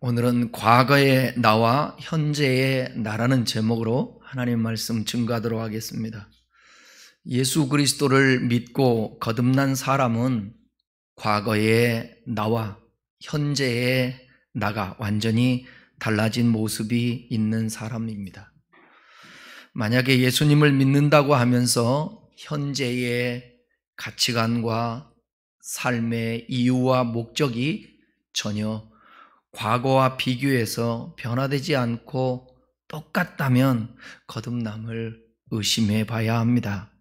오늘은 과거의 나와 현재의 나라는 제목으로 하나님 말씀 증거하도록 하겠습니다. 예수 그리스도를 믿고 거듭난 사람은 과거의 나와 현재의 나가 완전히 달라진 모습이 있는 사람입니다. 만약에 예수님을 믿는다고 하면서 현재의 가치관과 삶의 이유와 목적이 전혀 과거와 비교해서 변화되지 않고 똑같다면 거듭남을 의심해 봐야 합니다.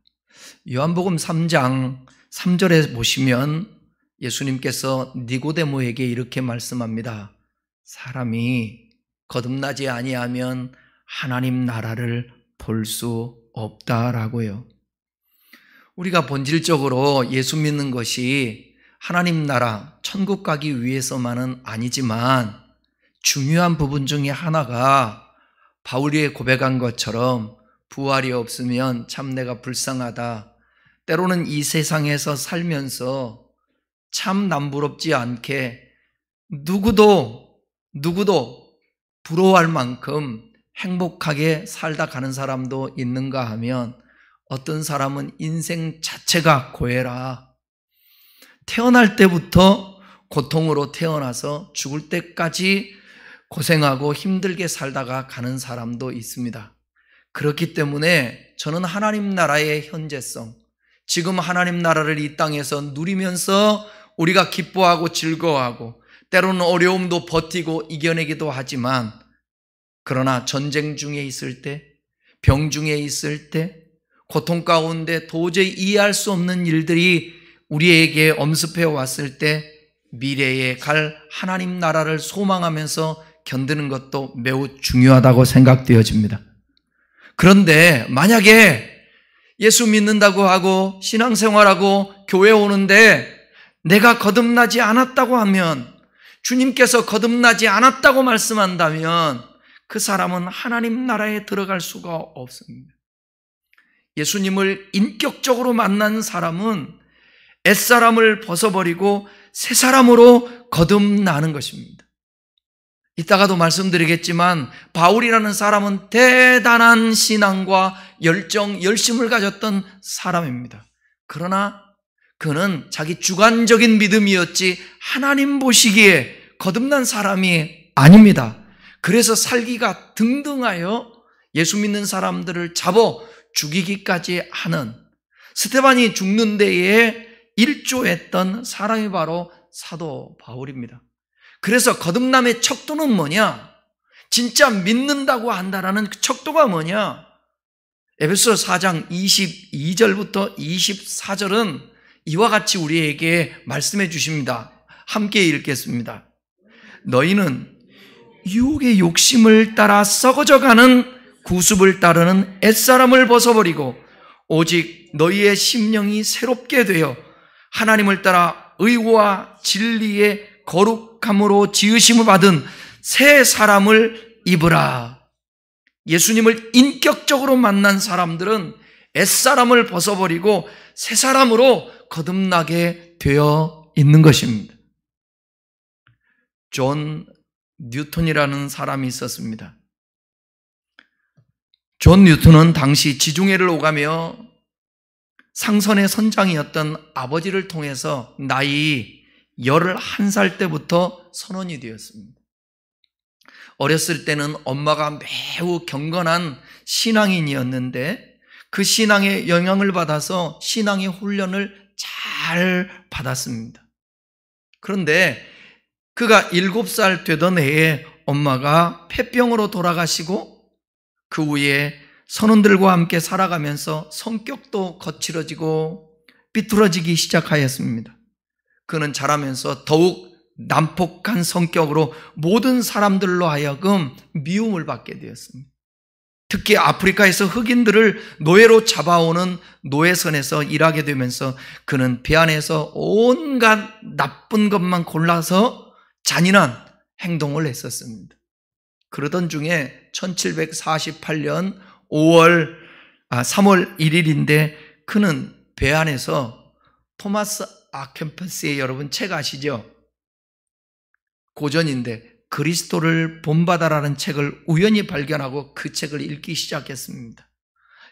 요한복음 3장 3절에 보시면 예수님께서 니고데모에게 이렇게 말씀합니다. 사람이 거듭나지 아니하면 하나님 나라를 볼 수 없다라고요. 우리가 본질적으로 예수 믿는 것이 하나님 나라, 천국 가기 위해서만은 아니지만 중요한 부분 중에 하나가 바울이 고백한 것처럼 부활이 없으면 참 내가 불쌍하다. 때로는 이 세상에서 살면서 참 남부럽지 않게 누구도 부러워할 만큼 행복하게 살다 가는 사람도 있는가 하면 어떤 사람은 인생 자체가 고해라. 태어날 때부터 고통으로 태어나서 죽을 때까지 고생하고 힘들게 살다가 가는 사람도 있습니다. 그렇기 때문에 저는 하나님 나라의 현재성, 지금 하나님 나라를 이 땅에서 누리면서 우리가 기뻐하고 즐거워하고 때로는 어려움도 버티고 이겨내기도 하지만 그러나 전쟁 중에 있을 때, 병 중에 있을 때, 고통 가운데 도저히 이해할 수 없는 일들이 우리에게 엄습해 왔을 때 미래에 갈 하나님 나라를 소망하면서 견디는 것도 매우 중요하다고 생각되어집니다. 그런데 만약에 예수 믿는다고 하고 신앙생활하고 교회 오는데 내가 거듭나지 않았다고 하면, 주님께서 거듭나지 않았다고 말씀한다면 그 사람은 하나님 나라에 들어갈 수가 없습니다. 예수님을 인격적으로 만난 사람은 옛사람을 벗어버리고 새 사람으로 거듭나는 것입니다. 이따가도 말씀드리겠지만 바울이라는 사람은 대단한 신앙과 열정, 열심을 가졌던 사람입니다. 그러나 그는 자기 주관적인 믿음이었지 하나님 보시기에 거듭난 사람이 아닙니다. 그래서 살기가 등등하여 예수 믿는 사람들을 잡아 죽이기까지 하는, 스데반이 죽는 데에 일조했던 사람이 바로 사도 바울입니다. 그래서 거듭남의 척도는 뭐냐? 진짜 믿는다고 한다라는 그 척도가 뭐냐? 에베소 4장 22절부터 24절은 이와 같이 우리에게 말씀해 주십니다. 함께 읽겠습니다. 너희는 유혹의 욕심을 따라 썩어져가는 구습을 따르는 옛사람을 벗어버리고 오직 너희의 심령이 새롭게 되어 하나님을 따라 의와 진리의 거룩함으로 지으심을 받은 새 사람을 입으라. 예수님을 인격적으로 만난 사람들은 옛사람을 벗어버리고 새 사람으로 거듭나게 되어 있는 것입니다. 존 뉴턴이라는 사람이 있었습니다. 존 뉴턴은 당시 지중해를 오가며 상선의 선장이었던 아버지를 통해서 나이 11살 때부터 선원이 되었습니다. 어렸을 때는 엄마가 매우 경건한 신앙인이었는데 그 신앙의 영향을 받아서 신앙의 훈련을 잘 받았습니다. 그런데 그가 7살 되던 해에 엄마가 폐병으로 돌아가시고 그 후에 선원들과 함께 살아가면서 성격도 거칠어지고 삐뚤어지기 시작하였습니다. 그는 자라면서 더욱 난폭한 성격으로 모든 사람들로 하여금 미움을 받게 되었습니다. 특히 아프리카에서 흑인들을 노예로 잡아오는 노예선에서 일하게 되면서 그는 배 안에서 온갖 나쁜 것만 골라서 잔인한 행동을 했었습니다. 그러던 중에 1748년 3월 1일인데 그는 배 안에서 토마스 아켐퍼스의 여러분 책 아시죠? 고전인데 그리스도를 본받아라는 책을 우연히 발견하고 그 책을 읽기 시작했습니다.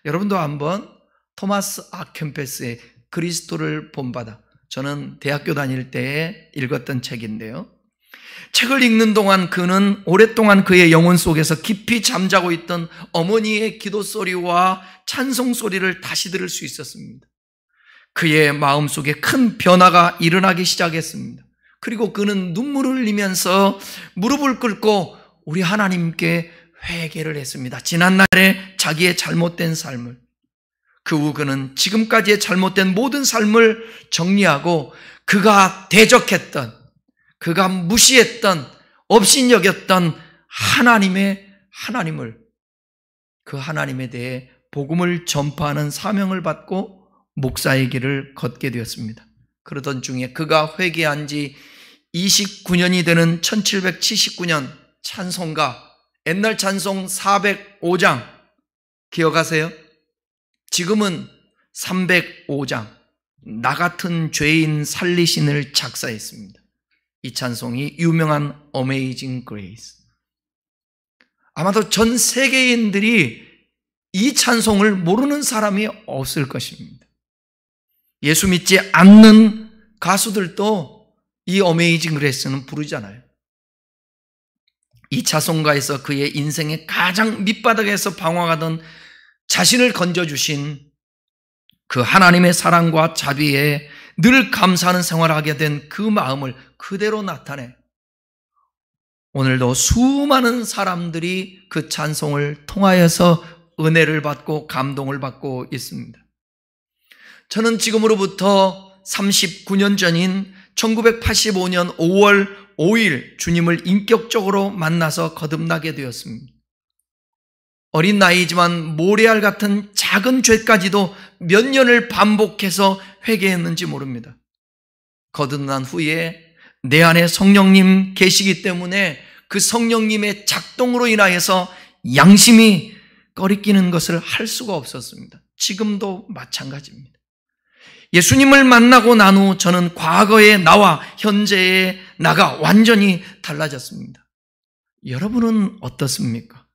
여러분도 한번 토마스 아켐페스의 그리스도를 본받아, 저는 대학교 다닐 때 읽었던 책인데요. 책을 읽는 동안 그는 오랫동안 그의 영혼 속에서 깊이 잠자고 있던 어머니의 기도 소리와 찬송 소리를 다시 들을 수 있었습니다. 그의 마음속에 큰 변화가 일어나기 시작했습니다. 그리고 그는 눈물을 흘리면서 무릎을 꿇고 우리 하나님께 회개를 했습니다. 지난날에 자기의 잘못된 삶을, 그 후 그는 지금까지의 잘못된 모든 삶을 정리하고 그가 대적했던, 그가 무시했던, 업신여겼던 하나님을, 그 하나님에 대해 복음을 전파하는 사명을 받고 목사의 길을 걷게 되었습니다. 그러던 중에 그가 회개한 지 29년이 되는 1779년 찬송가, 옛날 찬송 405장 기억하세요? 지금은 305장, 나 같은 죄인 살리신을 작사했습니다. 이 찬송이 유명한 Amazing Grace. 아마도 전 세계인들이 이 찬송을 모르는 사람이 없을 것입니다. 예수 믿지 않는 가수들도 이 Amazing Grace는 부르잖아요. 이 찬송가에서 그의 인생의 가장 밑바닥에서 방황하던 자신을 건져주신 그 하나님의 사랑과 자비에 늘 감사하는 생활을 하게 된 그 마음을 그대로 나타내 오늘도 수많은 사람들이 그 찬송을 통하여서 은혜를 받고 감동을 받고 있습니다. 저는 지금으로부터 39년 전인 1985년 5월 5일 주님을 인격적으로 만나서 거듭나게 되었습니다. 어린 나이지만 모래알 같은 작은 죄까지도 몇 년을 반복해서 회개했는지 모릅니다. 거듭난 후에 내 안에 성령님 계시기 때문에 그 성령님의 작동으로 인하여서 양심이 꺼리끼는 것을 할 수가 없었습니다. 지금도 마찬가지입니다. 예수님을 만나고 난 후 저는 과거의 나와 현재의 나가 완전히 달라졌습니다. 여러분은 어떻습니까?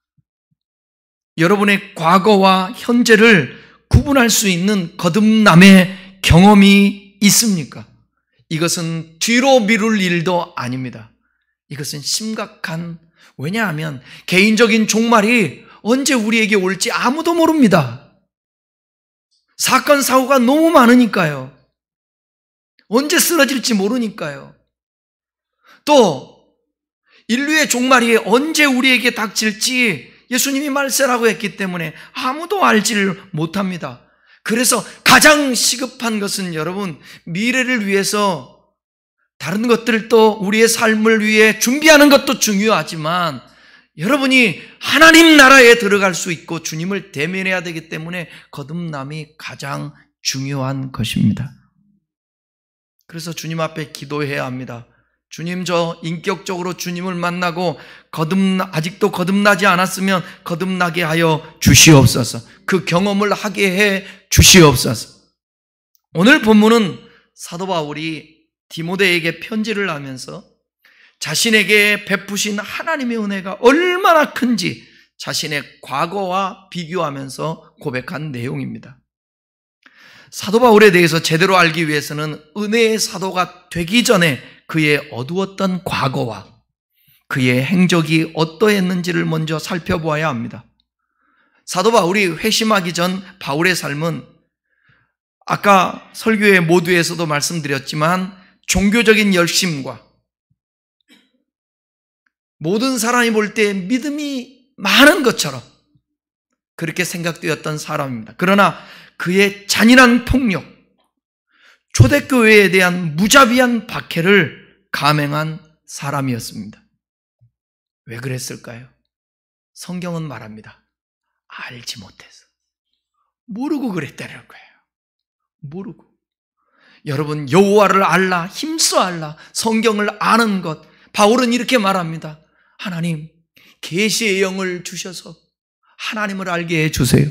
여러분의 과거와 현재를 구분할 수 있는 거듭남의 경험이 있습니까? 이것은 뒤로 미룰 일도 아닙니다. 이것은 심각한, 왜냐하면 개인적인 종말이 언제 우리에게 올지 아무도 모릅니다. 사건, 사고가 너무 많으니까요. 언제 쓰러질지 모르니까요. 또 인류의 종말이 언제 우리에게 닥칠지 예수님이 말세라고 했기 때문에 아무도 알지를 못합니다. 그래서 가장 시급한 것은 여러분, 미래를 위해서 다른 것들도 우리의 삶을 위해 준비하는 것도 중요하지만 여러분이 하나님 나라에 들어갈 수 있고 주님을 대면해야 되기 때문에 거듭남이 가장 중요한 것입니다. 그래서 주님 앞에 기도해야 합니다. 주님, 저 인격적으로 주님을 만나고 아직도 거듭나지 않았으면 거듭나게 하여 주시옵소서. 그 경험을 하게 해 주시옵소서. 오늘 본문은 사도 바울이 디모데에게 편지를 하면서 자신에게 베푸신 하나님의 은혜가 얼마나 큰지 자신의 과거와 비교하면서 고백한 내용입니다. 사도 바울에 대해서 제대로 알기 위해서는 은혜의 사도가 되기 전에 그의 어두웠던 과거와 그의 행적이 어떠했는지를 먼저 살펴보아야 합니다. 사도 바울이 회심하기 전 바울의 삶은 아까 설교의 모두에서도 말씀드렸지만 종교적인 열심과 모든 사람이 볼 때 믿음이 많은 것처럼 그렇게 생각되었던 사람입니다. 그러나 그의 잔인한 폭력, 초대교회에 대한 무자비한 박해를 감행한 사람이었습니다. 왜 그랬을까요? 성경은 말합니다. 알지 못해서. 모르고 그랬다는 거예요. 모르고. 여러분, 여호와를 알라, 힘써 알라, 성경을 아는 것. 바울은 이렇게 말합니다. 하나님, 계시의 영을 주셔서 하나님을 알게 해주세요.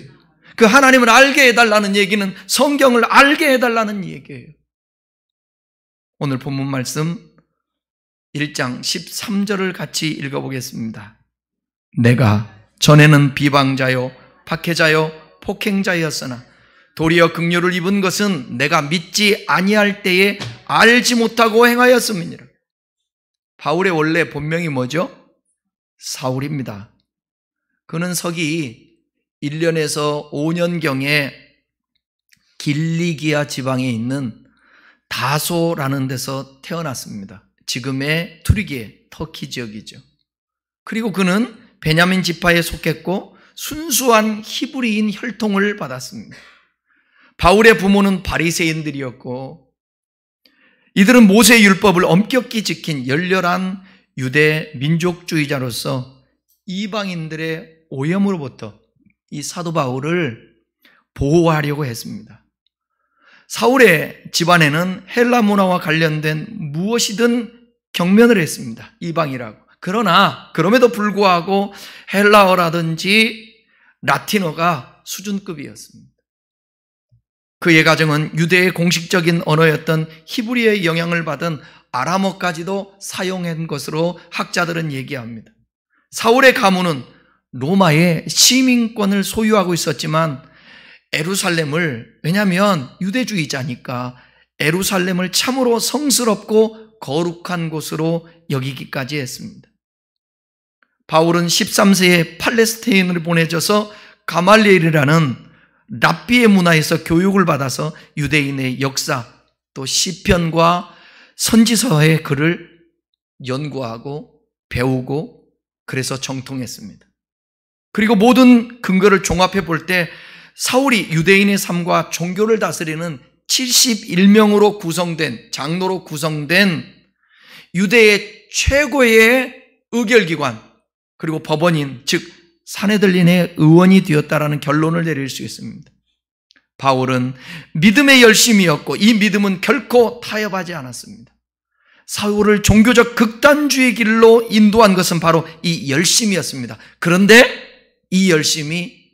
그 하나님을 알게 해달라는 얘기는 성경을 알게 해달라는 얘기예요. 오늘 본문 말씀 1장 13절을 같이 읽어보겠습니다. 내가 전에는 비방자요 박해자요 폭행자였으나 도리어 긍휼을 입은 것은 내가 믿지 아니할 때에 알지 못하고 행하였음이니라. 바울의 원래 본명이 뭐죠? 사울입니다. 그는 서기 1년에서 5년경에 길리기아 지방에 있는 다소라는 데서 태어났습니다. 지금의 투르기에 터키 지역이죠. 그리고 그는 베냐민 지파에 속했고 순수한 히브리인 혈통을 받았습니다. 바울의 부모는 바리새인들이었고 이들은 모세의 율법을 엄격히 지킨 열렬한 유대 민족주의자로서 이방인들의 오염으로부터 이 사도 바울을 보호하려고 했습니다. 사울의 집안에는 헬라 문화와 관련된 무엇이든 경면을 했습니다. 이방이라고. 그러나 그럼에도 불구하고 헬라어라든지 라틴어가 수준급이었습니다. 그의 가정은 유대의 공식적인 언어였던 히브리어의 영향을 받은 아람어까지도 사용한 것으로 학자들은 얘기합니다. 사울의 가문은 로마의 시민권을 소유하고 있었지만 에루살렘을, 왜냐하면 유대주의자니까 에루살렘을 참으로 성스럽고 거룩한 곳으로 여기기까지 했습니다. 바울은 13세에 팔레스타인으로 보내져서 가말리엘이라는 랍비의 문화에서 교육을 받아서 유대인의 역사 또 시편과 선지서의 글을 연구하고 배우고 그래서 정통했습니다. 그리고 모든 근거를 종합해 볼 때 사울이 유대인의 삶과 종교를 다스리는 71명으로 구성된, 장로로 구성된 유대의 최고의 의결기관 그리고 법원인, 즉 사내들린의 의원이 되었다라는 결론을 내릴 수 있습니다. 바울은 믿음의 열심이었고 이 믿음은 결코 타협하지 않았습니다. 사울을 종교적 극단주의 길로 인도한 것은 바로 이 열심이었습니다. 그런데 이 열심이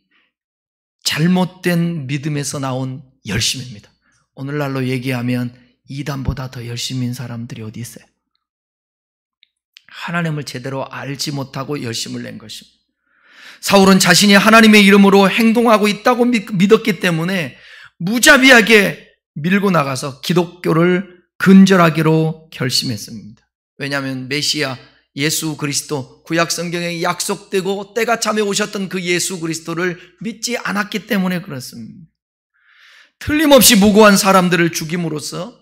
잘못된 믿음에서 나온 열심입니다. 오늘날로 얘기하면 이단보다 더 열심인 사람들이 어디 있어요? 하나님을 제대로 알지 못하고 열심을 낸 것입니다. 사울은 자신이 하나님의 이름으로 행동하고 있다고 믿었기 때문에 무자비하게 밀고 나가서 기독교를 근절하기로 결심했습니다. 왜냐하면 메시아 예수 그리스도, 구약 성경에 약속되고 때가 참에 오셨던 그 예수 그리스도를 믿지 않았기 때문에 그렇습니다. 틀림없이 무고한 사람들을 죽임으로써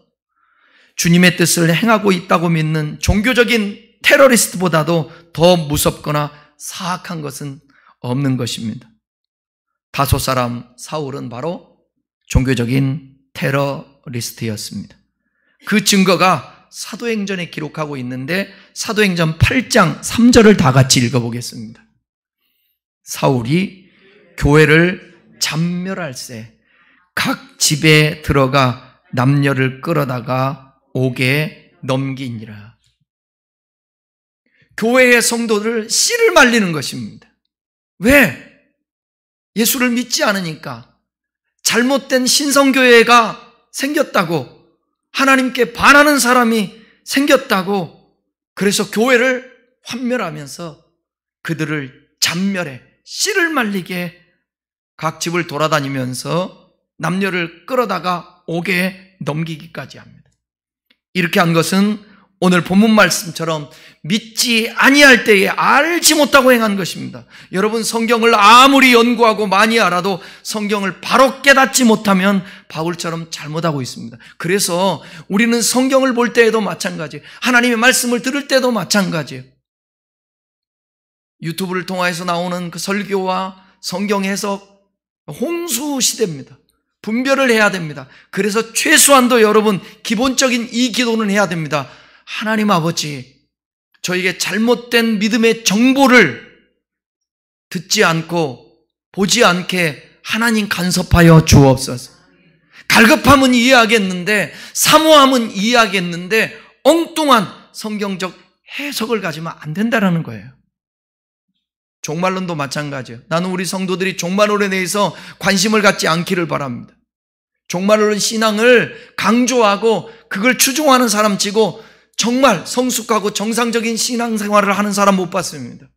주님의 뜻을 행하고 있다고 믿는 종교적인 테러리스트보다도 더 무섭거나 사악한 것은 없는 것입니다. 다소 사람 사울은 바로 종교적인 테러리스트였습니다. 그 증거가 사도행전에 기록하고 있는데 사도행전 8장 3절을 다 같이 읽어보겠습니다. 사울이 교회를 잔멸할세 각 집에 들어가 남녀를 끌어다가 옥에 넘기니라. 교회의 성도들을 씨를 말리는 것입니다. 왜? 예수를 믿지 않으니까. 잘못된 신성교회가 생겼다고, 하나님께 반하는 사람이 생겼다고, 그래서 교회를 환멸하면서 그들을 잔멸해 씨를 말리게 각 집을 돌아다니면서 남녀를 끌어다가 옥에 넘기기까지 합니다. 이렇게 한 것은 오늘 본문 말씀처럼 믿지 아니할 때에 알지 못하고 행한 것입니다. 여러분, 성경을 아무리 연구하고 많이 알아도 성경을 바로 깨닫지 못하면 바울처럼 잘못하고 있습니다. 그래서 우리는 성경을 볼 때에도 마찬가지예요. 하나님의 말씀을 들을 때도 마찬가지예요. 유튜브를 통해서 나오는 그 설교와 성경 해석, 홍수 시대입니다. 분별을 해야 됩니다. 그래서 최소한도 여러분 기본적인 이 기도는 해야 됩니다. 하나님 아버지, 저에게 잘못된 믿음의 정보를 듣지 않고 보지 않게 하나님 간섭하여 주옵소서. 갈급함은 이해하겠는데, 사모함은 이해하겠는데 엉뚱한 성경적 해석을 가지면 안 된다는 거예요. 종말론도 마찬가지예요. 나는 우리 성도들이 종말론에 대해서 관심을 갖지 않기를 바랍니다. 종말론 신앙을 강조하고 그걸 추종하는 사람 치고 정말 성숙하고 정상적인 신앙생활을 하는 사람 못 봤습니다.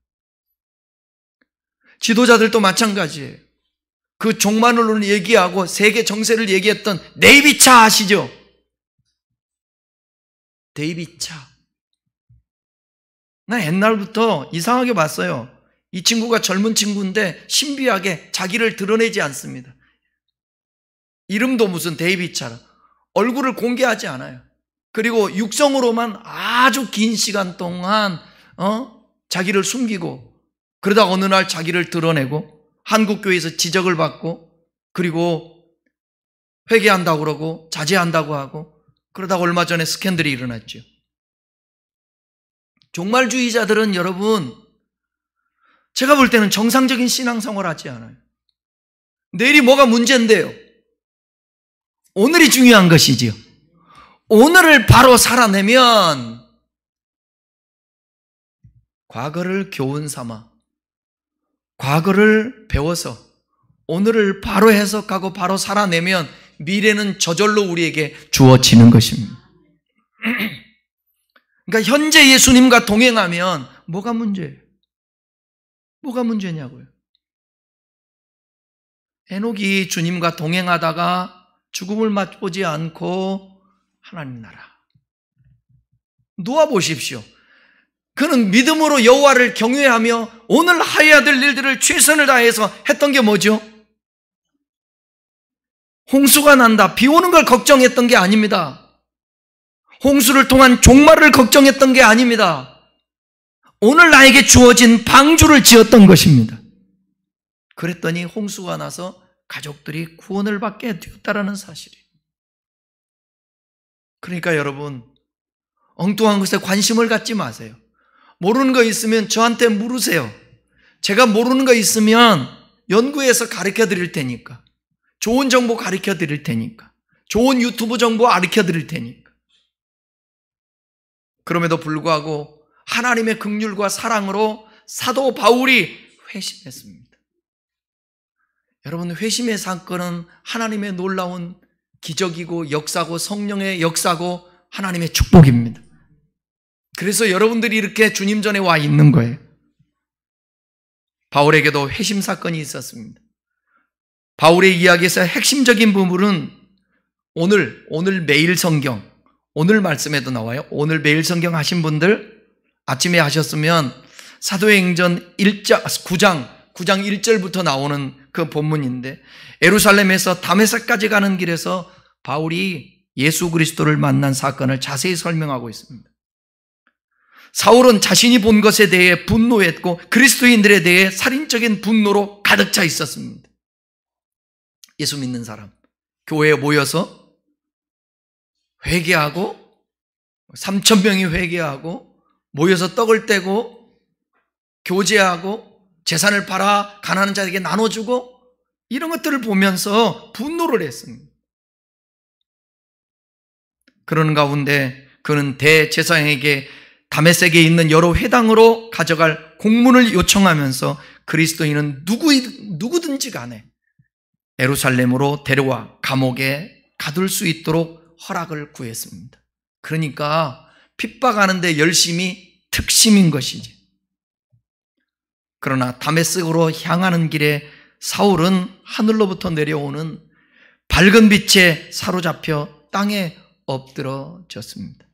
지도자들도 마찬가지예요. 그 종말론을 얘기하고 세계 정세를 얘기했던 데이빗 차 아시죠? 데이빗 차. 나 옛날부터 이상하게 봤어요. 이 친구가 젊은 친구인데 신비하게 자기를 드러내지 않습니다. 이름도 무슨 데이빗 차라. 얼굴을 공개하지 않아요. 그리고 육성으로만 아주 긴 시간 동안 자기를 숨기고, 그러다 어느 날 자기를 드러내고 한국교회에서 지적을 받고, 그리고 회개한다고 그러고 자제한다고 하고, 그러다가 얼마 전에 스캔들이 일어났죠. 종말주의자들은 여러분, 제가 볼 때는 정상적인 신앙생활 하지 않아요. 내일이 뭐가 문제인데요? 오늘이 중요한 것이지요. 오늘을 바로 살아내면 과거를 교훈 삼아, 과거를 배워서 오늘을 바로 해석하고 바로 살아내면 미래는 저절로 우리에게 주어지는 것입니다. 그러니까 현재 예수님과 동행하면 뭐가 문제예요? 뭐가 문제냐고요? 에녹이 주님과 동행하다가 죽음을 맛보지 않고 하나님 나라. 놓아보십시오. 그는 믿음으로 여호와를 경외하며 오늘 하여야 될 일들을 최선을 다해서 했던 게 뭐죠? 홍수가 난다, 비 오는 걸 걱정했던 게 아닙니다. 홍수를 통한 종말을 걱정했던 게 아닙니다. 오늘 나에게 주어진 방주를 지었던 것입니다. 그랬더니 홍수가 나서 가족들이 구원을 받게 되었다는 사실이에요. 그러니까 여러분, 엉뚱한 것에 관심을 갖지 마세요. 모르는 거 있으면 저한테 물으세요. 제가 모르는 거 있으면 연구해서 가르쳐 드릴 테니까, 좋은 정보 가르쳐 드릴 테니까, 좋은 유튜브 정보 가르쳐 드릴 테니까. 그럼에도 불구하고 하나님의 긍휼과 사랑으로 사도 바울이 회심했습니다. 여러분, 회심의 사건은 하나님의 놀라운 기적이고 역사고 성령의 역사고 하나님의 축복입니다. 그래서 여러분들이 이렇게 주님 전에 와 있는 거예요. 바울에게도 회심 사건이 있었습니다. 바울의 이야기에서 핵심적인 부분은 오늘 매일 성경, 오늘 말씀에도 나와요. 오늘 매일 성경 하신 분들 아침에 하셨으면 사도행전 9장 1절부터 나오는 그 본문인데, 예루살렘에서 다메섹까지 가는 길에서 바울이 예수 그리스도를 만난 사건을 자세히 설명하고 있습니다. 사울은 자신이 본 것에 대해 분노했고 그리스도인들에 대해 살인적인 분노로 가득 차 있었습니다. 예수 믿는 사람 교회에 모여서 회개하고 3,000명이 회개하고 모여서 떡을 떼고 교제하고 재산을 팔아 가난한 자에게 나눠주고 이런 것들을 보면서 분노를 했습니다. 그러는 가운데 그는 대제사장에게 다메섹에 있는 여러 회당으로 가져갈 공문을 요청하면서 그리스도인은 누구든지 간에 예루살렘으로 데려와 감옥에 가둘 수 있도록 허락을 구했습니다. 그러니까 핍박하는데 열심히 특심인 것이지. 그러나 다메섹으로 향하는 길에 사울은 하늘로부터 내려오는 밝은 빛에 사로잡혀 땅에 엎드러졌습니다.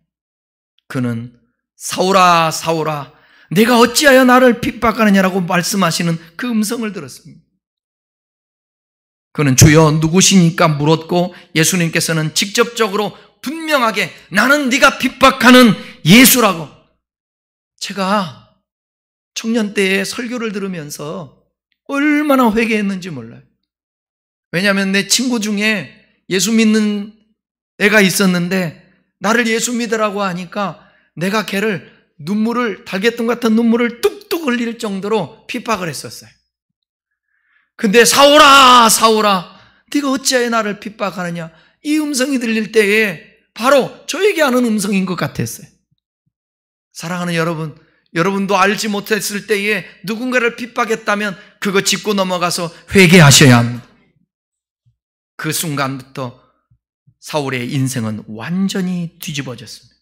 그는 사울아 사울아 내가 어찌하여 나를 핍박하느냐라고 말씀하시는 그 음성을 들었습니다. 그는 주여 누구시니까 물었고 예수님께서는 직접적으로 분명하게 나는 네가 핍박하는 예수라고. 제가 청년 때에 설교를 들으면서 얼마나 회개했는지 몰라요. 왜냐하면 내 친구 중에 예수 믿는 애가 있었는데 나를 예수 믿으라고 하니까 내가 걔를 달개똥 같은 눈물을 뚝뚝 흘릴 정도로 핍박을 했었어요. 근데 사울아 사울아 네가 어찌하여 나를 핍박하느냐, 이 음성이 들릴 때에 바로 저에게 하는 음성인 것 같았어요. 사랑하는 여러분, 여러분도 알지 못했을 때에 누군가를 핍박했다면 그거 짚고 넘어가서 회개하셔야 합니다. 그 순간부터 사울의 인생은 완전히 뒤집어졌습니다.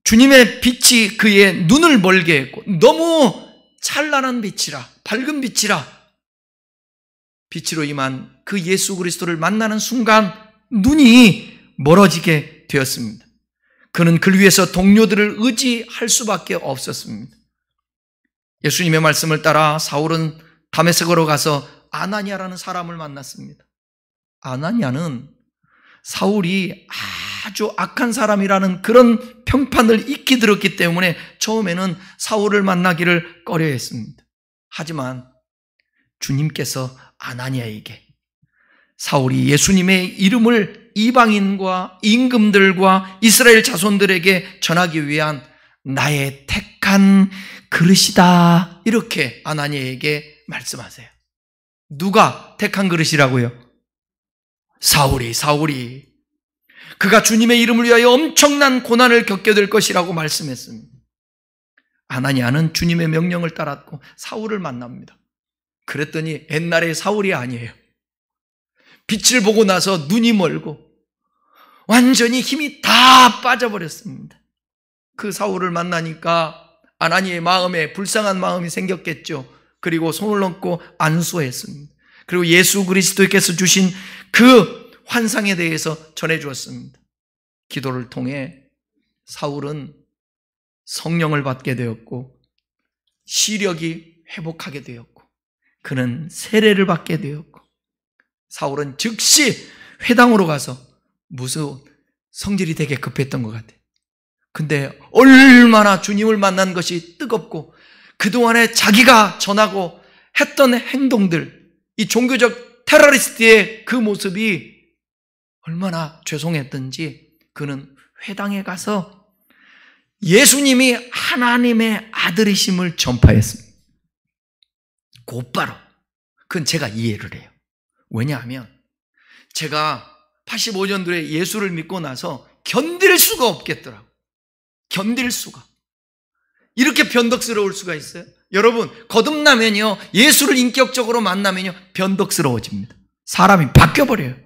주님의 빛이 그의 눈을 멀게 했고 너무 찬란한 빛이라, 밝은 빛이라, 빛으로 임한 그 예수 그리스도를 만나는 순간 눈이 멀어지게 되었습니다. 그는 그를 위해서 동료들을 의지할 수밖에 없었습니다. 예수님의 말씀을 따라 사울은 다메섹으로 가서 아나니아라는 사람을 만났습니다. 아나니아는 사울이 아주 악한 사람이라는 그런 평판을 익히 들었기 때문에 처음에는 사울을 만나기를 꺼려했습니다. 하지만 주님께서 아나니아에게 사울이 예수님의 이름을 이방인과 임금들과 이스라엘 자손들에게 전하기 위한 나의 택한 그릇이다, 이렇게 아나니아에게 말씀하세요. 누가 택한 그릇이라고요? 사울이 그가 주님의 이름을 위하여 엄청난 고난을 겪게 될 것이라고 말씀했습니다. 아나니아는 주님의 명령을 따랐고 사울을 만납니다. 그랬더니 옛날의 사울이 아니에요. 빛을 보고 나서 눈이 멀고 완전히 힘이 다 빠져버렸습니다. 그 사울을 만나니까 아나니아의 마음에 불쌍한 마음이 생겼겠죠. 그리고 손을 얹고 안수했습니다. 그리고 예수 그리스도께서 주신 그 환상에 대해서 전해주었습니다. 기도를 통해 사울은 성령을 받게 되었고 시력이 회복하게 되었고 그는 세례를 받게 되었고 사울은 즉시 회당으로 가서 무슨 성질이 되게 급했던 것 같아요. 근데 얼마나 주님을 만난 것이 뜨겁고 그동안에 자기가 전하고 했던 행동들, 이 종교적 테러리스트의 그 모습이 얼마나 죄송했던지 그는 회당에 가서 예수님이 하나님의 아들이심을 전파했습니다. 곧바로. 그건 제가 이해를 해요. 왜냐하면 제가 85년도에 예수를 믿고 나서 견딜 수가 없겠더라고요. 견딜 수가. 이렇게 변덕스러울 수가 있어요? 여러분, 거듭나면요, 예수를 인격적으로 만나면요, 변덕스러워집니다. 사람이 바뀌어버려요.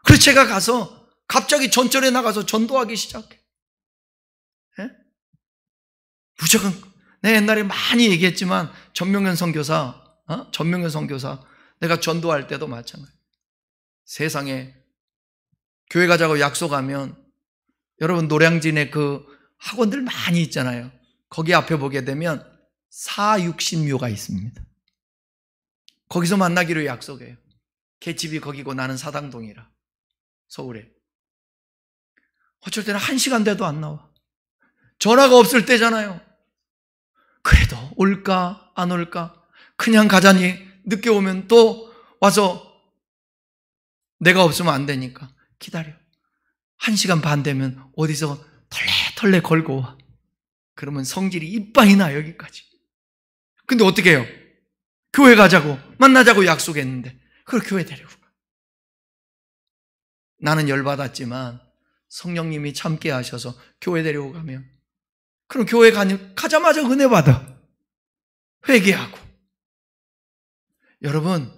그래서 제가 가서 갑자기 전철에 나가서 전도하기 시작해. 예? 무조건, 내가 옛날에 많이 얘기했지만, 전명현 선교사, 내가 전도할 때도 마찬가지예요. 세상에 교회 가자고 약속하면 여러분 노량진에 그 학원들 많이 있잖아요. 거기 앞에 보게 되면 사육신묘가 있습니다. 거기서 만나기로 약속해요. 걔 집이 거기고 나는 사당동이라. 서울에. 어쩔 때는 1시간 돼도 안 나와. 전화가 없을 때잖아요. 그래도 올까 안 올까? 그냥 가자니 늦게 오면 또 와서 내가 없으면 안 되니까 기다려. 1시간 반 되면 어디서 털레털레 걸고 와. 그러면 성질이 이빠이 나 여기까지. 근데 어떻게 해요? 교회 가자고 만나자고 약속했는데 그걸 교회 데리고 가. 나는 열받았지만 성령님이 참게 하셔서 교회 데리고 가면 그럼 교회 가자마자 은혜 받아. 회개하고. 여러분,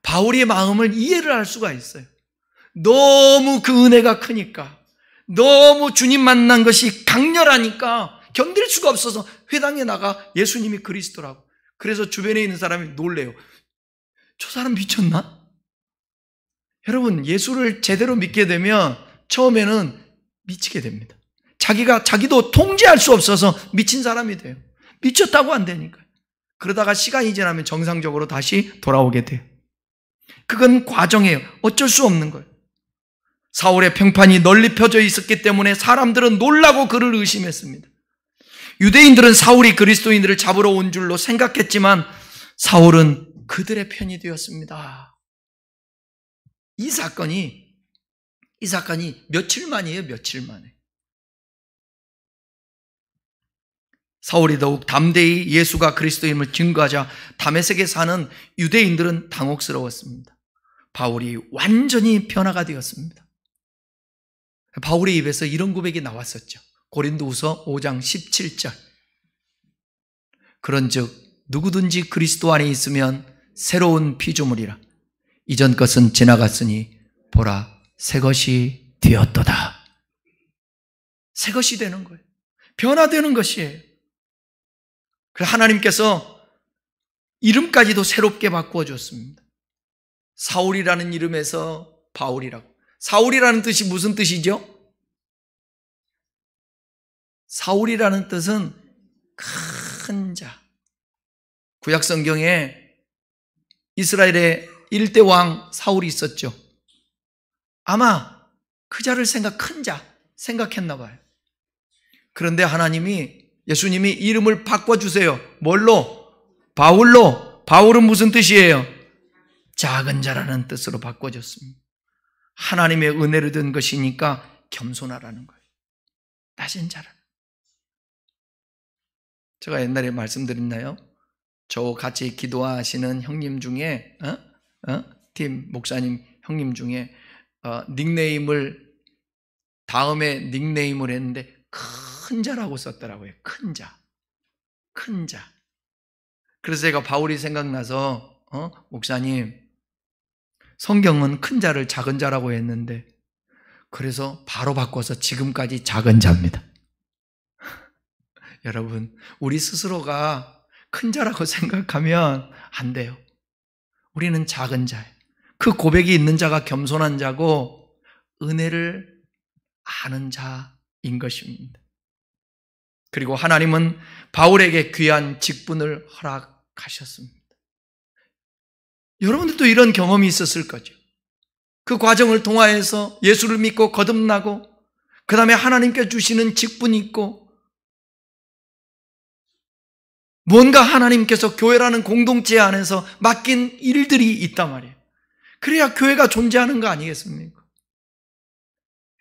바울의 마음을 이해를 할 수가 있어요. 너무 그 은혜가 크니까, 너무 주님 만난 것이 강렬하니까 견딜 수가 없어서 회당에 나가 예수님이 그리스도라고. 그래서 주변에 있는 사람이 놀래요. 저 사람 미쳤나? 여러분, 예수를 제대로 믿게 되면 처음에는 미치게 됩니다. 자기도 통제할 수 없어서 미친 사람이 돼요. 미쳤다고 안 되니까. 그러다가 시간이 지나면 정상적으로 다시 돌아오게 돼요. 그건 과정이에요. 어쩔 수 없는 거예요. 사울의 평판이 널리 펴져 있었기 때문에 사람들은 놀라고 그를 의심했습니다. 유대인들은 사울이 그리스도인들을 잡으러 온 줄로 생각했지만 사울은 그들의 편이 되었습니다. 이 사건이 며칠 만이에요, 며칠 만에. 사울이 더욱 담대히 예수가 그리스도임을 증거하자 다메섹에 사는 유대인들은 당혹스러웠습니다. 바울이 완전히 변화가 되었습니다. 바울의 입에서 이런 고백이 나왔었죠. 고린도후서 5장 17절. 그런즉 누구든지 그리스도 안에 있으면 새로운 피조물이라. 이전 것은 지나갔으니 보라 새 것이 되었도다. 새 것이 되는 거예요. 변화되는 것이에요. 그래서 하나님께서 이름까지도 새롭게 바꾸어 줬습니다. 사울이라는 이름에서 바울이라고. 사울이라는 뜻이 무슨 뜻이죠? 사울이라는 뜻은 큰 자. 구약 성경에 이스라엘의 1대 왕 사울이 있었죠. 아마 그 자를 큰 자 생각했나 봐요. 그런데 하나님이, 예수님이 이름을 바꿔주세요. 뭘로? 바울로. 바울은 무슨 뜻이에요? 작은 자라는 뜻으로 바꿔줬습니다. 하나님의 은혜를 든 것이니까 겸손하라는 거예요. 낮은 자라는. 제가 옛날에 말씀드렸나요? 저 같이 기도하시는 형님 중에 팀 목사님 형님 중에 닉네임을 다음에 닉네임을 했는데 큰 자라고 썼더라고요. 큰 자. 큰 자. 그래서 제가 바울이 생각나서 목사님 성경은 큰 자를 작은 자라고 했는데 그래서 바로 바꿔서 지금까지 작은 자입니다. 여러분, 우리 스스로가 큰 자라고 생각하면 안 돼요. 우리는 작은 자예요. 그 고백이 있는 자가 겸손한 자고 은혜를 아는 자인 것입니다. 그리고 하나님은 바울에게 귀한 직분을 허락하셨습니다. 여러분들도 이런 경험이 있었을 거죠. 그 과정을 통하여서 예수를 믿고 거듭나고 그 다음에 하나님께 주시는 직분이 있고 뭔가 하나님께서 교회라는 공동체 안에서 맡긴 일들이 있단 말이에요. 그래야 교회가 존재하는 거 아니겠습니까?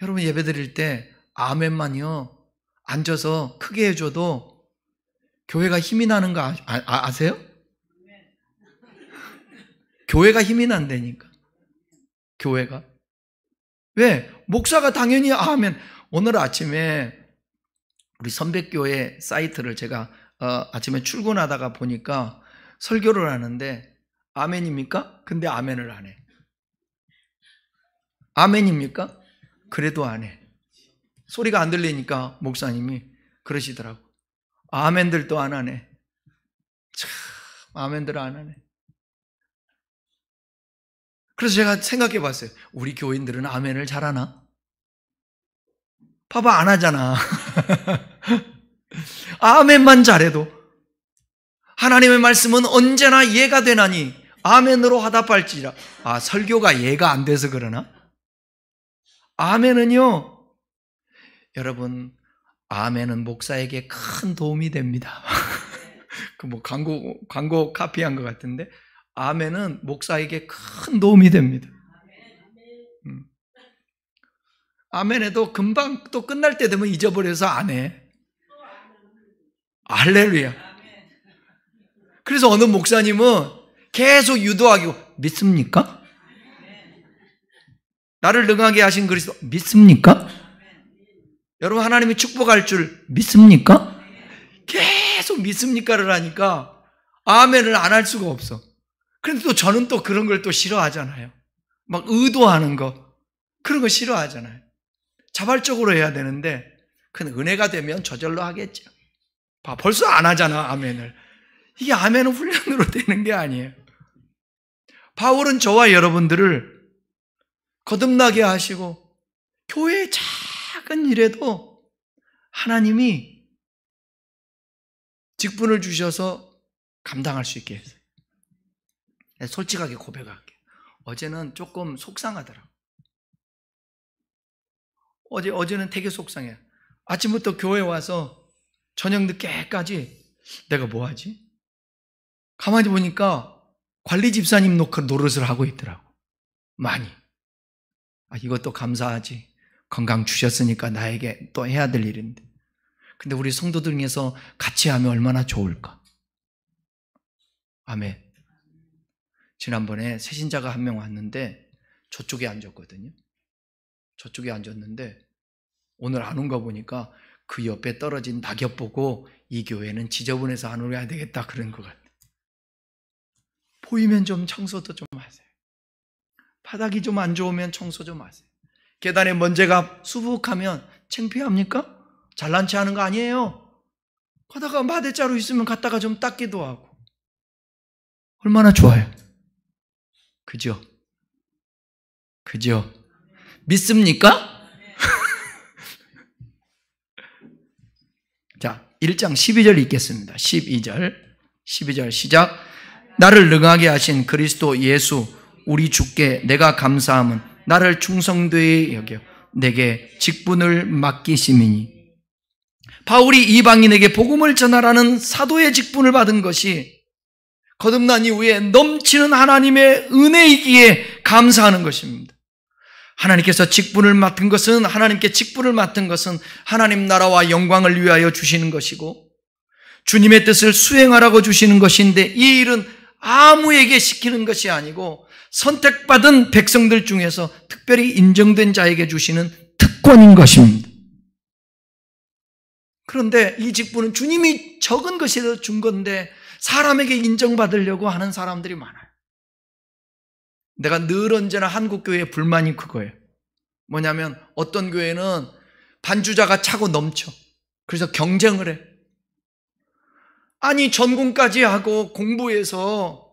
여러분 예배 드릴 때 아멘만요 앉아서 크게 해줘도 교회가 힘이 나는 거 아세요? 교회가 힘이 난다니까. 교회가. 왜? 목사가 당연히 아멘. 오늘 아침에 우리 선백교회 사이트를 제가 아침에 출근하다가 보니까 설교를 하는데 아멘입니까? 근데 아멘을 안 해. 아멘입니까? 그래도 안 해. 소리가 안 들리니까 목사님이 그러시더라고. 아멘들도 안 하네. 참, 아멘들 안 하네. 그래서 제가 생각해 봤어요. 우리 교인들은 아멘을 잘하나? 봐봐, 안 하잖아. 아멘만 잘해도 하나님의 말씀은 언제나 이해가 되나니 아멘으로 화답할지라. 설교가 이해가 안 돼서 그러나? 아멘은요, 여러분, 아멘은 목사에게 큰 도움이 됩니다. 그 뭐 광고 카피한 것 같은데, 아멘은 목사에게 큰 도움이 됩니다. 아멘해도 금방 또 끝날 때 되면 잊어버려서 안 해. 할렐루야. 그래서 어느 목사님은 계속 유도하고 믿습니까? 나를 능하게 하신 그리스도 믿습니까? 여러분 하나님이 축복할 줄 믿습니까? 계속 믿습니까를 하니까 아멘을 안 할 수가 없어. 그런데 또 저는 또 그런 걸 또 싫어하잖아요. 막 의도하는 거 그런 거 싫어하잖아요. 자발적으로 해야 되는데 그건 은혜가 되면 저절로 하겠죠. 벌써 안 하잖아 아멘을. 이게 아멘은 훈련으로 되는 게 아니에요. 바울은 저와 여러분들을 거듭나게 하시고 교회의 작은 일에도 하나님이 직분을 주셔서 감당할 수 있게 했어요. 솔직하게 고백할게요. 어제는 조금 속상하더라고요. 어제는 되게 속상해요. 아침부터 교회 와서 저녁 늦게까지 내가 뭐 하지? 가만히 보니까 관리 집사님 노릇을 하고 있더라고. 많이. 이것도 감사하지. 건강 주셨으니까 나에게 또 해야 될 일인데. 근데 우리 성도들 중에서 같이 하면 얼마나 좋을까? 아멘. 지난번에 새신자가 한 명 왔는데 저쪽에 앉았거든요. 저쪽에 앉았는데 오늘 안 온 거 보니까 그 옆에 떨어진 낙엽 보고 이 교회는 지저분해서 안 오려야 되겠다 그런 것 같아요. 보이면 좀 청소도 좀 하세요. 바닥이 좀 안 좋으면 청소 좀 하세요. 계단에 먼지가 수북하면 창피합니까? 잘난 체 하는 거 아니에요. 가다가 마대자루 있으면 갖다가 좀 닦기도 하고. 얼마나 좋아요. 그죠? 그죠? 믿습니까? 자, 1장 12절 읽겠습니다. 12절 시작. 나를 능하게 하신 그리스도 예수 우리 주께 내가 감사함은 나를 충성되이 여겨 내게 직분을 맡기심이니. 바울이 이방인에게 복음을 전하라는 사도의 직분을 받은 것이 거듭난 이후에 넘치는 하나님의 은혜이기에 감사하는 것입니다. 하나님께서 직분을 맡은 것은, 하나님께 직분을 맡은 것은 하나님 나라와 영광을 위하여 주시는 것이고 주님의 뜻을 수행하라고 주시는 것인데, 이 일은 아무에게 시키는 것이 아니고 선택받은 백성들 중에서 특별히 인정된 자에게 주시는 특권인 것입니다. 그런데 이 직분은 주님이 적은 것이라도 준 건데 사람에게 인정받으려고 하는 사람들이 많아요. 내가 늘 언제나 한국교회의 불만이 그거예요. 뭐냐면 어떤 교회는 반주자가 차고 넘쳐. 그래서 경쟁을 해. 아니, 전공까지 하고 공부해서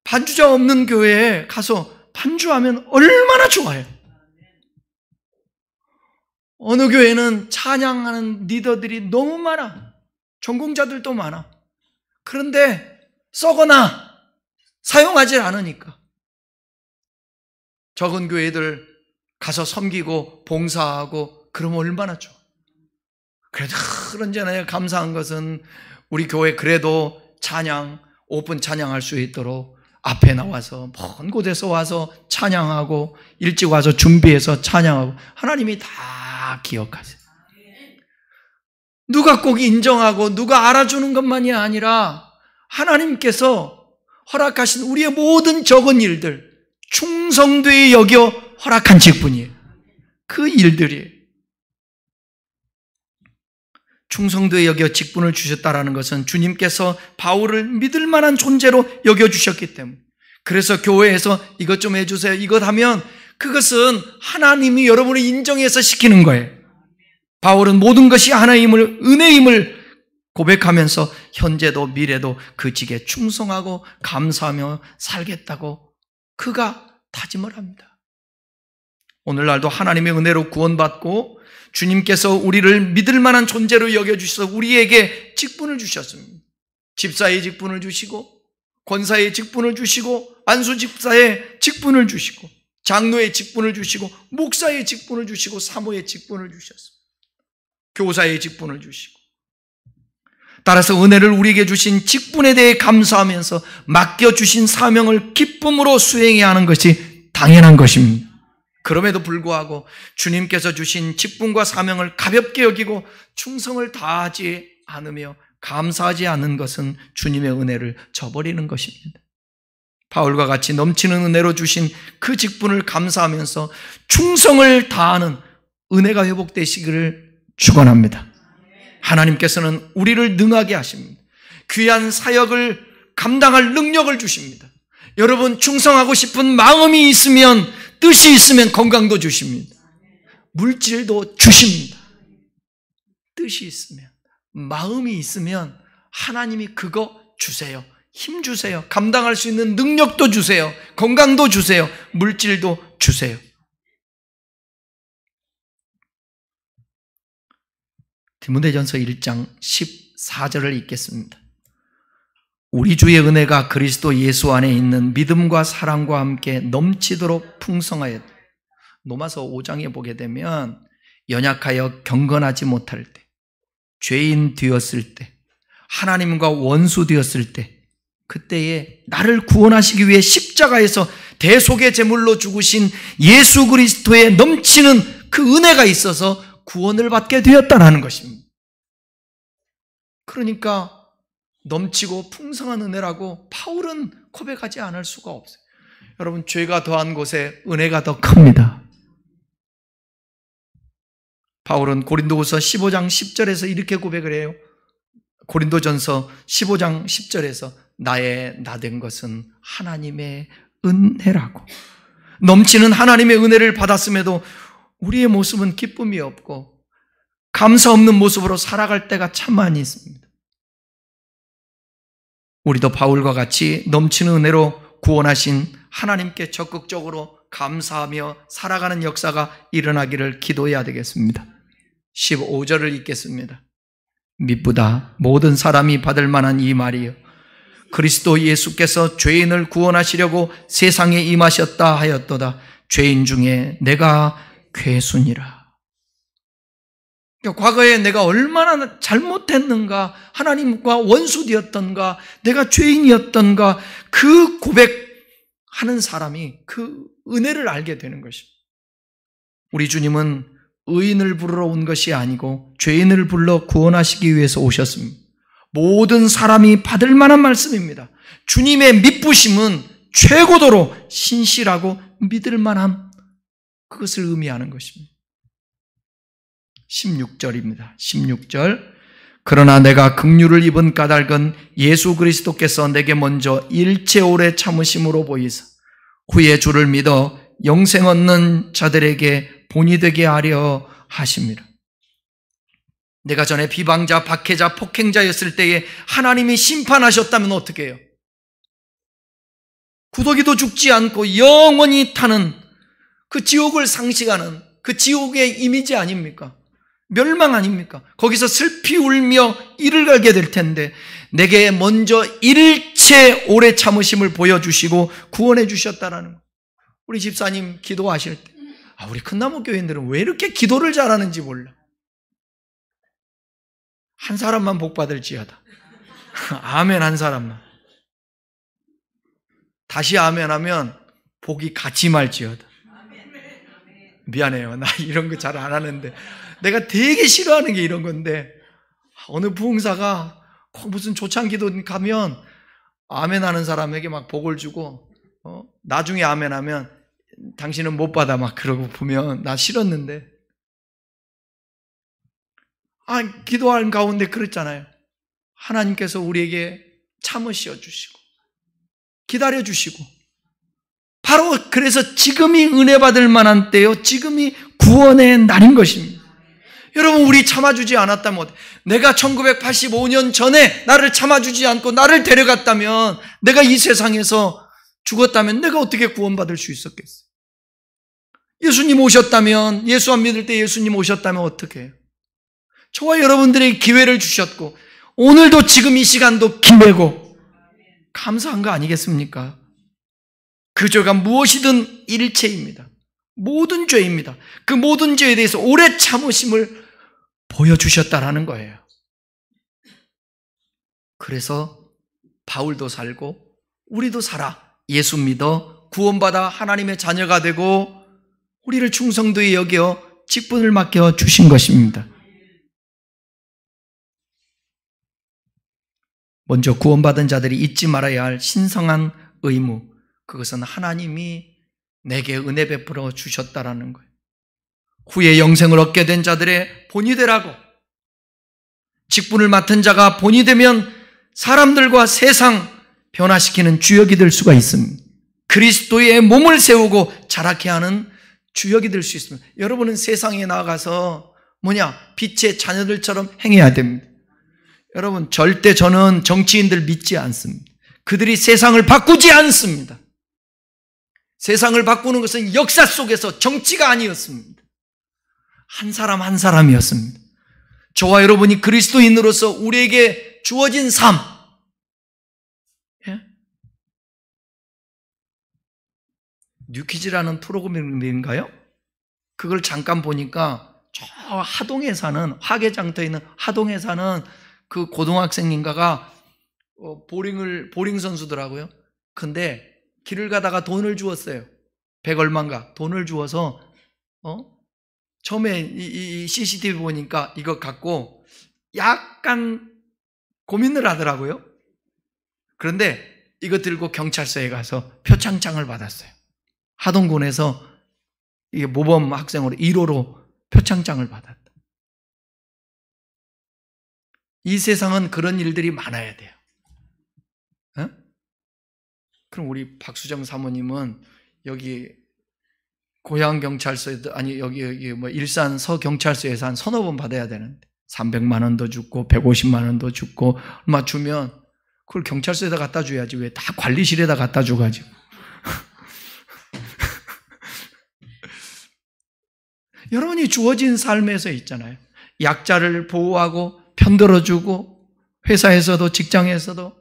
반주자 없는 교회에 가서 반주하면 얼마나 좋아요. 어느 교회는 찬양하는 리더들이 너무 많아. 전공자들도 많아. 그런데 썩어나 사용하지 않으니까. 적은 교회들 가서 섬기고 봉사하고 그러면 얼마나 좋아. 그래도 언제나 감사한 것은 우리 교회 그래도 찬양, 오픈 찬양할 수 있도록 앞에 나와서 먼 곳에서 와서 찬양하고 일찍 와서 준비해서 찬양하고 하나님이 다 기억하세요. 누가 꼭 인정하고 누가 알아주는 것만이 아니라 하나님께서 허락하신 우리의 모든 적은 일들, 충성되이 여겨 허락한 직분이에요. 그 일들이에요. 충성되이 여겨 직분을 주셨다라는 것은 주님께서 바울을 믿을 만한 존재로 여겨주셨기 때문에, 그래서 교회에서 이것 좀 해주세요, 이것 하면 그것은 하나님이 여러분을 인정해서 시키는 거예요. 바울은 모든 것이 하나님을, 은혜임을 고백하면서 현재도 미래도 그 직에 충성하고 감사하며 살겠다고 그가 다짐을 합니다. 오늘날도 하나님의 은혜로 구원받고 주님께서 우리를 믿을 만한 존재로 여겨주셔서 우리에게 직분을 주셨습니다. 집사의 직분을 주시고, 권사의 직분을 주시고, 안수 집사의 직분을 주시고, 장로의 직분을 주시고, 목사의 직분을 주시고, 사모의 직분을 주셨습니다. 교사의 직분을 주시고, 따라서 은혜를 우리에게 주신 직분에 대해 감사하면서 맡겨주신 사명을 기쁨으로 수행해야 하는 것이 당연한 것입니다. 그럼에도 불구하고 주님께서 주신 직분과 사명을 가볍게 여기고 충성을 다하지 않으며 감사하지 않는 것은 주님의 은혜를 저버리는 것입니다. 바울과 같이 넘치는 은혜로 주신 그 직분을 감사하면서 충성을 다하는 은혜가 회복되시기를 축원합니다. 하나님께서는 우리를 능하게 하십니다. 귀한 사역을 감당할 능력을 주십니다. 여러분, 충성하고 싶은 마음이 있으면, 뜻이 있으면 건강도 주십니다. 물질도 주십니다. 뜻이 있으면, 마음이 있으면 하나님이 그거 주세요. 힘 주세요. 감당할 수 있는 능력도 주세요. 건강도 주세요. 물질도 주세요. 디모데전서 1장 14절을 읽겠습니다. 우리 주의 은혜가 그리스도 예수 안에 있는 믿음과 사랑과 함께 넘치도록 풍성하였다. 로마서 5장에 보게 되면 연약하여 경건하지 못할 때, 죄인 되었을 때, 하나님과 원수 되었을 때, 그때에 나를 구원하시기 위해 십자가에서 대속의 제물로 죽으신 예수 그리스도의 넘치는 그 은혜가 있어서 구원을 받게 되었다는 것입니다. 그러니까 넘치고 풍성한 은혜라고 바울은 고백하지 않을 수가 없어요. 여러분, 죄가 더한 곳에 은혜가 더 큽니다. 바울은 고린도후서 15장 10절에서 이렇게 고백을 해요. 고린도전서 15장 10절에서 나의 나된 것은 하나님의 은혜라고. 넘치는 하나님의 은혜를 받았음에도 우리의 모습은 기쁨이 없고 감사 없는 모습으로 살아갈 때가 참 많이 있습니다. 우리도 바울과 같이 넘치는 은혜로 구원하신 하나님께 적극적으로 감사하며 살아가는 역사가 일어나기를 기도해야 되겠습니다. 15절을 읽겠습니다. 미쁘다 모든 사람이 받을 만한 이 말이요 그리스도 예수께서 죄인을 구원하시려고 세상에 임하셨다 하였도다. 죄인 중에 내가 괴순이라. 과거에 내가 얼마나 잘못했는가, 하나님과 원수되었던가, 내가 죄인이었던가, 그 고백하는 사람이 그 은혜를 알게 되는 것입니다. 우리 주님은 의인을 부르러 온 것이 아니고 죄인을 불러 구원하시기 위해서 오셨습니다. 모든 사람이 받을 만한 말씀입니다. 주님의 믿부심은 최고도로 신실하고 믿을 만한 그것을 의미하는 것입니다. 16절입니다. 16절 그러나 내가 긍휼을 입은 까닭은 예수 그리스도께서 내게 먼저 일체 오래 참으심으로 보이사 후에 주를 믿어 영생 얻는 자들에게 본이 되게 하려 하심이라. 내가 전에 비방자, 박해자, 폭행자였을 때에 하나님이 심판하셨다면 어떻게 해요? 구더기도 죽지 않고 영원히 타는 그 지옥을 상식하는 그 지옥의 이미지 아닙니까? 멸망 아닙니까? 거기서 슬피 울며 이를 갈게 될 텐데 내게 먼저 일체 오래 참으심을 보여주시고 구원해 주셨다라는 거. 우리 집사님 기도하실 때 우리 큰나무 교인들은 왜 이렇게 기도를 잘하는지 몰라. 한 사람만 복 받을지어다. 아멘 한 사람만. 다시 아멘 하면 복이 같이 말지어다. 미안해요. 나 이런 거 잘 안 하는데 내가 되게 싫어하는 게 이런 건데 어느 부흥사가 꼭 무슨 조창기도 가면 아멘 하는 사람에게 막 복을 주고 나중에 아멘 하면 당신은 못 받아 막 그러고 보면 나 싫었는데 기도하는 가운데 그랬잖아요. 하나님께서 우리에게 참으시어 주시고 기다려 주시고 바로 그래서 지금이 은혜 받을 만한 때요. 지금이 구원의 날인 것입니다. 여러분 우리 참아주지 않았다면 어때? 내가 1985년 전에 나를 참아주지 않고 나를 데려갔다면 내가 이 세상에서 죽었다면 내가 어떻게 구원받을 수 있었겠어요? 예수님 오셨다면 예수 안 믿을 때 예수님 오셨다면 어떻게 해요? 저와 여러분들에게 기회를 주셨고 오늘도 지금 이 시간도 기회고 감사한 거 아니겠습니까? 그 죄가 무엇이든 일체입니다. 모든 죄입니다. 그 모든 죄에 대해서 오래 참으심을 보여주셨다라는 거예요. 그래서 바울도 살고 우리도 살아 예수 믿어 구원받아 하나님의 자녀가 되고 우리를 충성도에 여겨 직분을 맡겨 주신 것입니다. 먼저 구원받은 자들이 잊지 말아야 할 신성한 의무, 그것은 하나님이 내게 은혜 베풀어 주셨다라는 거예요. 후에 영생을 얻게 된 자들의 본이 되라고. 직분을 맡은 자가 본이 되면 사람들과 세상 변화시키는 주역이 될 수가 있습니다. 그리스도의 몸을 세우고 자라게 하는 주역이 될 수 있습니다. 여러분은 세상에 나가서 빛의 자녀들처럼 행해야 됩니다. 여러분 절대 저는 정치인들 믿지 않습니다. 그들이 세상을 바꾸지 않습니다. 세상을 바꾸는 것은 역사 속에서 정치가 아니었습니다. 한 사람 한 사람이었습니다. 저와 여러분이 그리스도인으로서 우리에게 주어진 삶, 뉴키즈라는 프로그램인가요? 그걸 잠깐 보니까 저 하동에 사는, 화개장터에 있는 하동에 사는 그 고등학생인가가 보링 선수더라고요. 근데 길을 가다가 돈을 주었어요. 100 얼마인가 돈을 주어서 처음에 이 CCTV 보니까 이거 갖고 약간 고민을 하더라고요. 그런데 이거 들고 경찰서에 가서 표창장을 받았어요. 하동군에서 이게 모범 학생으로 1호로 표창장을 받았다. 이 세상은 그런 일들이 많아야 돼요. 그럼 우리 박수정 사모님은 여기 고향 경찰서에도, 아니 여기 뭐 일산 서 경찰서에서 한 서너 번 받아야 되는데 300만 원도 주고 150만 원도 주고 얼마 주면 그걸 경찰서에다 갖다 줘야지 왜 다 관리실에다 갖다 줘가지고. 여러분이 주어진 삶에서 있잖아요. 약자를 보호하고 편들어주고 회사에서도 직장에서도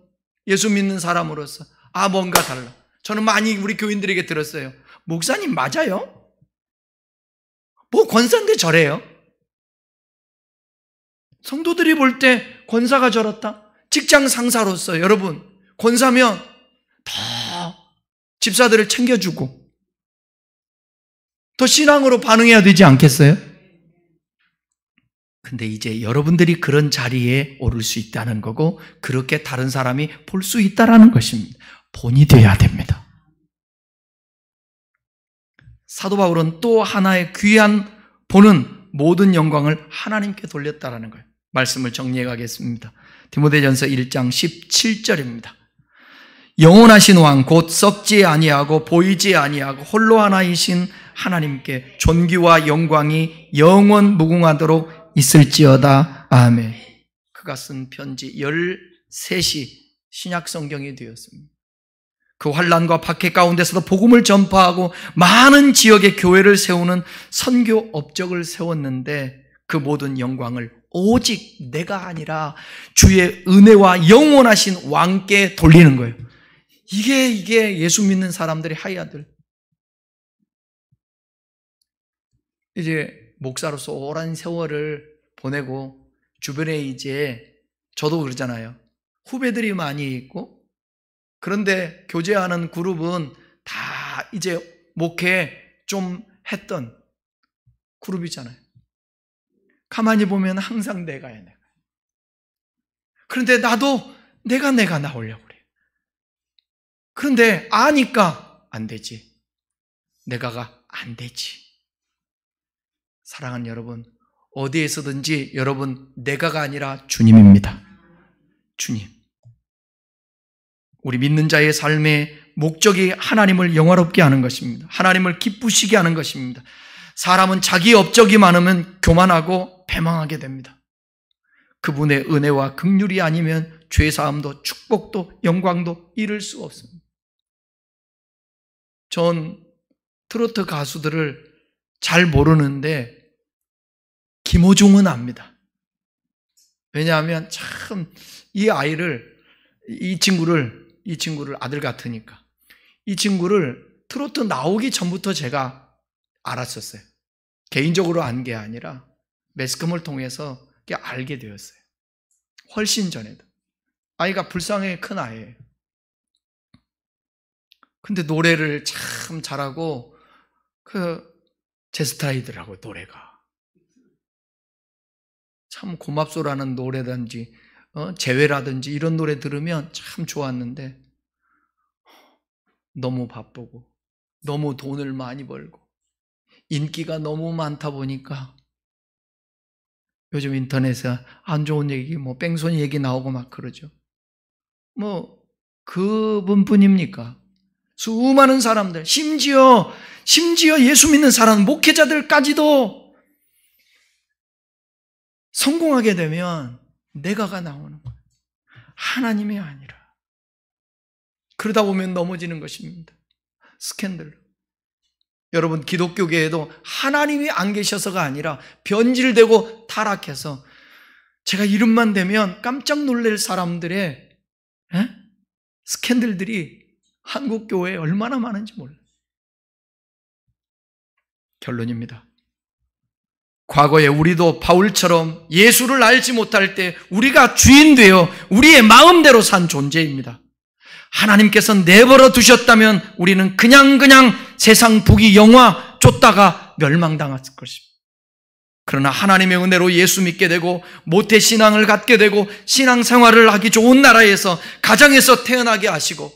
예수 믿는 사람으로서 뭔가 달라. 저는 많이 우리 교인들에게 들었어요. 목사님 맞아요? 뭐 권사인데 저래요? 성도들이 볼 때 권사가 저렇다? 직장 상사로서 여러분 권사면 더 집사들을 챙겨주고 더 신앙으로 반응해야 되지 않겠어요? 근데 이제 여러분들이 그런 자리에 오를 수 있다는 거고 그렇게 다른 사람이 볼 수 있다는 것입니다. 본이 돼야 됩니다. 사도 바울은 또 하나의 귀한 보는 모든 영광을 하나님께 돌렸다라는 거예요. 말씀을 정리해 가겠습니다. 디모데전서 1장 17절입니다. 영원하신 왕 곧 썩지 아니하고 보이지 아니하고 홀로 하나이신 하나님께 존귀와 영광이 영원 무궁하도록 있을지어다. 아멘. 그가 쓴 편지 13시 신약 성경이 되었습니다. 그 환난과 박해 가운데서도 복음을 전파하고 많은 지역의 교회를 세우는 선교 업적을 세웠는데 그 모든 영광을 오직 내가 아니라 주의 은혜와 영원하신 왕께 돌리는 거예요. 이게 예수 믿는 사람들의 하야들. 이제 목사로서 오랜 세월을 보내고 주변에 이제 저도 그러잖아요. 후배들이 많이 있고 그런데 교제하는 그룹은 다 이제 목회 좀 했던 그룹이잖아요. 가만히 보면 항상 내가야. 그런데 나도 내가 나오려고 그래요. 그런데 아니까 안 되지. 내가가 안 되지. 사랑하는 여러분, 어디에서든지 여러분 내가가 아니라 주님입니다. 주님. 우리 믿는 자의 삶의 목적이 하나님을 영화롭게 하는 것입니다. 하나님을 기쁘시게 하는 것입니다. 사람은 자기 업적이 많으면 교만하고 배망하게 됩니다. 그분의 은혜와 긍휼이 아니면 죄사함도 축복도 영광도 이룰 수가 없습니다. 전 트로트 가수들을 잘 모르는데 김호중은 압니다. 왜냐하면 참 이 친구를 아들 같으니까 이 친구를 트로트 나오기 전부터 제가 알았었어요. 개인적으로 안 게 아니라 매스컴을 통해서 알게 되었어요. 훨씬 전에도. 아이가 불쌍하게 큰 아이예요. 근데 노래를 참 잘하고 제 스타일이더라고요. 노래가 참 고맙소라는 노래든지 재회라든지 이런 노래 들으면 참 좋았는데 너무 바쁘고 너무 돈을 많이 벌고 인기가 너무 많다 보니까 요즘 인터넷에 안 좋은 얘기, 뺑소니 얘기 나오고 막 그러죠. 그분뿐입니까? 수많은 사람들, 심지어 예수 믿는 사람, 목회자들까지도 성공하게 되면 내가가 나오는 거예요. 하나님이 아니라. 그러다 보면 넘어지는 것입니다. 스캔들로. 여러분 기독교계에도 하나님이 안 계셔서가 아니라 변질되고 타락해서 제가 이름만 대면 깜짝 놀랄 사람들의 스캔들들이 한국 교회에 얼마나 많은지 몰라요. 결론입니다. 과거에 우리도 바울처럼 예수를 알지 못할 때 우리가 주인 되어 우리의 마음대로 산 존재입니다. 하나님께서 내버려 두셨다면 우리는 그냥 세상 부귀 영화 쫓다가 멸망당했을 것입니다. 그러나 하나님의 은혜로 예수 믿게 되고 모태 신앙을 갖게 되고 신앙생활을 하기 좋은 나라에서 가정에서 태어나게 하시고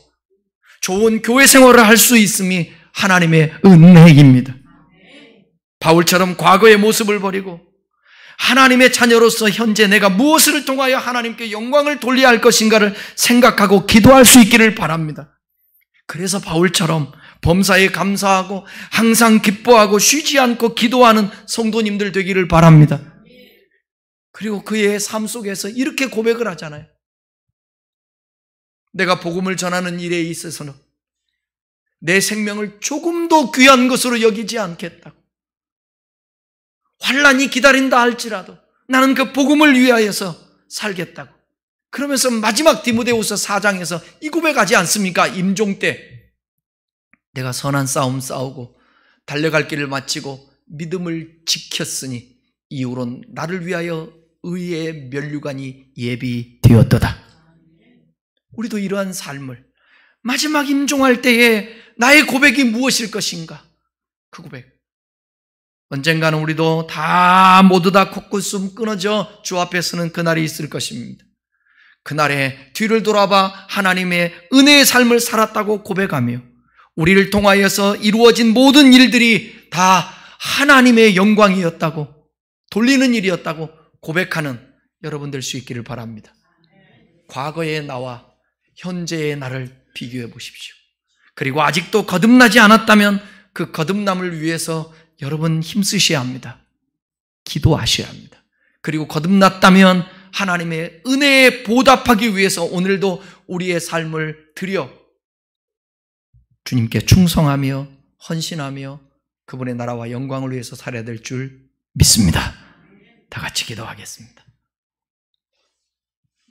좋은 교회 생활을 할 수 있음이 하나님의 은혜입니다. 바울처럼 과거의 모습을 버리고 하나님의 자녀로서 현재 내가 무엇을 통하여 하나님께 영광을 돌려야 할 것인가를 생각하고 기도할 수 있기를 바랍니다. 그래서 바울처럼 범사에 감사하고 항상 기뻐하고 쉬지 않고 기도하는 성도님들 되기를 바랍니다. 그리고 그의 삶 속에서 이렇게 고백을 하잖아요. 내가 복음을 전하는 일에 있어서는 내 생명을 조금도 귀한 것으로 여기지 않겠다고. 환난이 기다린다 할지라도 나는 그 복음을 위하여서 살겠다고. 그러면서 마지막 디모데후서 4장에서 이 고백하지 않습니까? 임종 때 내가 선한 싸움 싸우고 달려갈 길을 마치고 믿음을 지켰으니 이후론 나를 위하여 의의 면류관이 예비되었도다. 우리도 이러한 삶을 마지막 임종할 때에 나의 고백이 무엇일 것인가? 그 고백. 언젠가는 우리도 모두 다 코끝숨 끊어져 주 앞에 서는 그날이 있을 것입니다. 그날에 뒤를 돌아봐 하나님의 은혜의 삶을 살았다고 고백하며 우리를 통하여서 이루어진 모든 일들이 다 하나님의 영광이었다고, 돌리는 일이었다고 고백하는 여러분 될 수 있기를 바랍니다. 과거의 나와 현재의 나를 비교해 보십시오. 그리고 아직도 거듭나지 않았다면 그 거듭남을 위해서 여러분 힘쓰셔야 합니다. 기도하셔야 합니다. 그리고 거듭났다면 하나님의 은혜에 보답하기 위해서 오늘도 우리의 삶을 드려 주님께 충성하며 헌신하며 그분의 나라와 영광을 위해서 살아야 될 줄 믿습니다. 다 같이 기도하겠습니다.